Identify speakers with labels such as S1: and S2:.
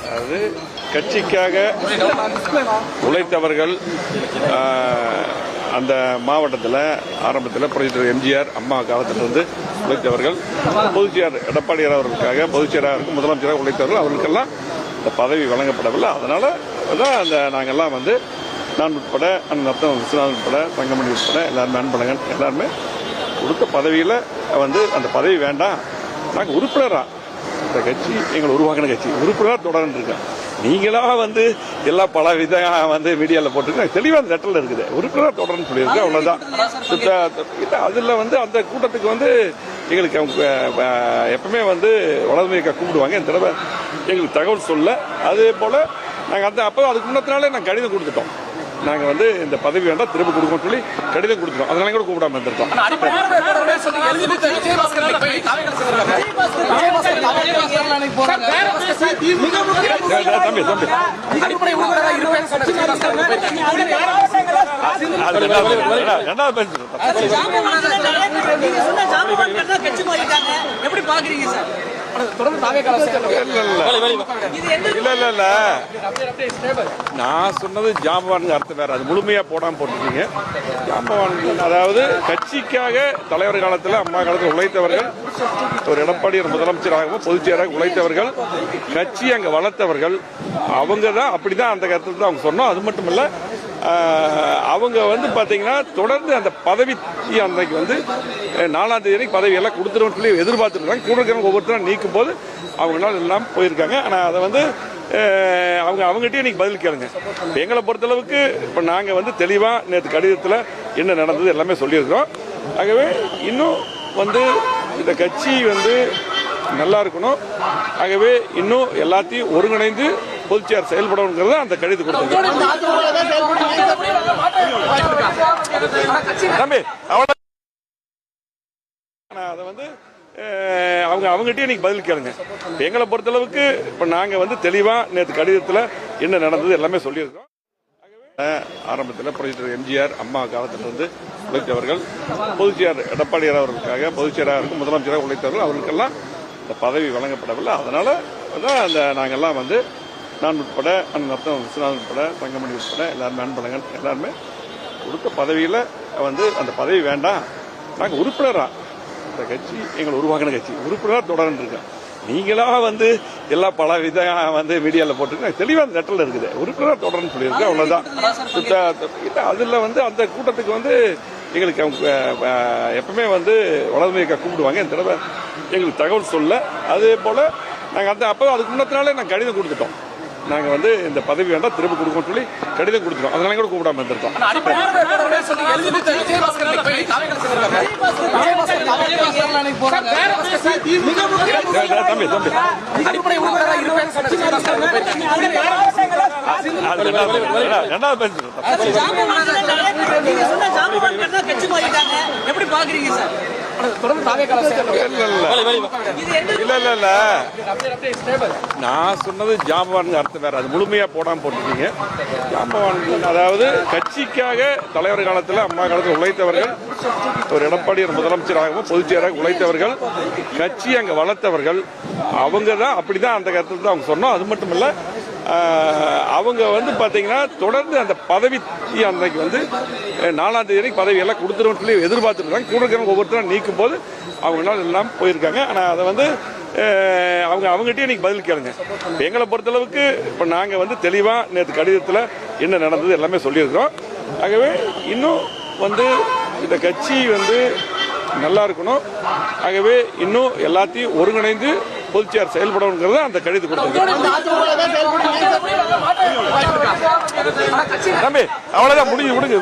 S1: அதாவது கட்சிக்காக உழைத்தவர்கள் அந்த மாவட்டத்தில் ஆரம்பத்தில் புரட்சித்தலைவர் எம்ஜிஆர் அம்மா காலத்திலிருந்து உழைத்தவர்கள், பொதுச்செயலர் எடப்பாடியார் அவர்களுக்காக பொதுச்செயலாளருக்கு முதலமைச்சராக உழைத்தவர்கள், அவர்களுக்கெல்லாம் இந்த பதவி வழங்கப்படவில்லை. அதனால தான் அந்த நாங்கள்லாம் நான் உட்பட ரத்னம் விஸ்வநாதன் உட்பட தங்கமணி உட்பட எல்லாருமே அன்பழகன் எல்லாருமே கொடுத்த பதவியில் அந்த பதவி வேண்டாம், நாங்கள் உறுப்பினராக இந்த கட்சி எங்களை உருவாக்கின கட்சி உறுப்பினராக தொடர்ந்து இருக்கேன். நீங்களா எல்லா பல விதம் மீடியாவில் போட்டுருக்கு, தெளிவாக அந்த லெட்டரில் இருக்குது, உறுப்பினராக தொடர்ந்து சொல்லியிருக்கு, அவ்வளோதான். அதில் அந்த கூட்டத்துக்கு எங்களுக்கு அவங்க எப்பவுமே வளர்மையை கூப்பிடுவாங்க. இந்த தடவை எங்களுக்கு தகவல் சொல்ல, அதே போல் நாங்கள் அப்போ அதுக்கு முன்னத்தினாலே நாங்கள் கடிதம் கொடுத்துட்டோம். நாங்கள் இந்த பதவி வேண்டாம் திரும்ப கொடுக்கணும்னு சொல்லி கடிதம் கொடுத்துட்டோம். அதனால கூட கூப்பிடாம இருந்திருக்கோம். தம்பி நான் சொன்னது ஜாம்பவான் அர்த்தம் வேற, அது முழுமையா போடாம போட்டுருக்கீங்க. ஜாம்பவான் அதாவது கட்சிக்காக தலைவர் காலத்தில் அம்மா காலத்தில் உழைத்தவர்கள், ஒரு எடப்பாடியார் முதலமைச்சராகவும் பொதுச்செயலாளராக உழைத்தவர்கள், கட்சி அங்க வளர்த்தவர்கள், அவங்க தான் அப்படிதான் அந்த கருத்துல தான் அவங்க சொன்னோம். அது மட்டும் இல்ல, அவங்க பாத்தீங்கன்னா தொடர்ந்து அந்த பதவி அன்றைக்கு 4ஆம் தேதி பதவி எல்லாம் கொடுத்துருவோம் சொல்லி எதிர்பார்த்துருக்காங்க. கூட இருக்கிறவங்க ஒவ்வொருத்தரும் நீக்கும் போது அவங்களால எல்லாம் போயிருக்காங்க. ஆனால் அதை அவங்ககிட்டயே நீங்க பதில் கேளுங்க. எங்களை பொறுத்தளவுக்கு இப்ப நாங்க தெளிவா நேற்று கடிதத்தில் என்ன நடந்தது எல்லாமே சொல்லியிருக்கிறோம். ஆகவே இன்னும் இந்த கட்சி நல்லா இருக்கணும். ஆகவே இன்னும் எல்லாத்தையும் ஒருங்கிணைந்து பொதுச்செயலர் செயல்படணுங்கிறத அந்த கடிதம் கொடுத்தது. தம்பி அவ்வளவு அதை அவங்ககிட்டயே நீங்க பதில் கேளுங்க. எங்களை பொறுத்தளவுக்கு இப்ப நாங்க தெளிவா நேற்று கடிதத்தில் என்ன நடந்தது எல்லாமே சொல்லியிருக்கோம். ஆரம்பத்தில் புரட்சித்தலைவர் எம்ஜிஆர் அம்மா காலத்திலிருந்து உழைத்தவர்கள், பொதுச்செயலர் எடப்பாடியார் அவர்களுக்காக பொதுச்செயலாளருக்கு முதலமைச்சராக உழைத்தவர்கள், அவர்களுக்கெல்லாம் இந்த பதவி வழங்கப்படவில்லை. அதனால தான் நாங்கள்லாம் நான் உட்பட ரத்னம் விஸ்வநாதன் உட்பட தங்கமணி உட்பட எல்லாருமே அன்பழகன் எல்லாருமே கொடுத்த பதவியில் அந்த பதவி வேண்டாம், நாங்கள் உறுப்பினராக இந்த கட்சி எங்களை உருவாக்கின கட்சி உறுப்பினராக தொடர்ந்து இருக்கேன். நீங்களா எல்லா பல விதம் மீடியாவில் போட்டுருக்கு, தெளிவாக அந்த லெட்டரில் இருக்குது, உறுப்பினராக தொடர்ந்து சொல்லியிருக்கு, அவ்வளோதான். அதில் அந்த கூட்டத்துக்கு எங்களுக்கு அவங்க எப்பவுமே வளர்மையை கூப்பிடுவாங்க. இந்த தடவை எங்களுக்கு தகவல் சொல்ல, அதே போல் நாங்கள் அப்போ அதுக்கு முன்னத்தினாலே நாங்கள் கடிதம் கொடுத்துட்டோம். நாங்கள் இந்த பதவி வேண்டாம் திரும்ப கொடுக்கணும்னு சொல்லி கடிதம் கொடுத்துட்டோம். அதனால கூட கூப்பிடாம இருந்திருக்கோம். தம்பி நான் சொன்னது ஜாம்பவான் அர்த்தம் வேற, அது முழுமையா போடாம போட்டுருக்கீங்க. ஜாம்பவான் அதாவது கட்சிக்காக தலைவர் காலத்தில் அம்மா காலத்தில் உழைத்தவர்கள், ஒரு எடப்பாடியார் முதலமைச்சராகவும் பொதுச்செயலாளராக உழைத்தவர்கள், கட்சி அங்க வளர்த்தவர்கள், அவங்க தான் அப்படிதான் அந்த கருத்துல தான் அவங்க சொன்னோம். அது மட்டும் இல்ல, அவங்க பாத்தீங்கன்னா தொடர்ந்து அந்த பதவி அன்றைக்கு 4ஆம் தேதி பதவி எல்லாம் கொடுத்துருவோம் சொல்லி எதிர்பார்த்துருக்காங்க. கூட இருக்கிறவங்க ஒவ்வொருத்தரும் நீக்கும் போது அவங்களால எல்லாம் போயிருக்காங்க. ஆனால் அதை அவங்ககிட்டயே நீங்க பதில் கேளுங்க. எங்களை பொறுத்தளவுக்கு இப்ப நாங்க தெளிவா நேற்று கடிதத்தில் என்ன நடந்தது எல்லாமே சொல்லியிருக்கிறோம். ஆகவே இன்னும் இந்த கட்சி நல்லா இருக்கணும். ஆகவே இன்னும் எல்லாத்தையும் ஒருங்கிணைந்து பொதுச்செயலர் செயல்படணுங்கிறத அந்த கடிதம் கொடுத்தது. தம்பி அவ்வளவுதான், முடிஞ்சு விடுங்க.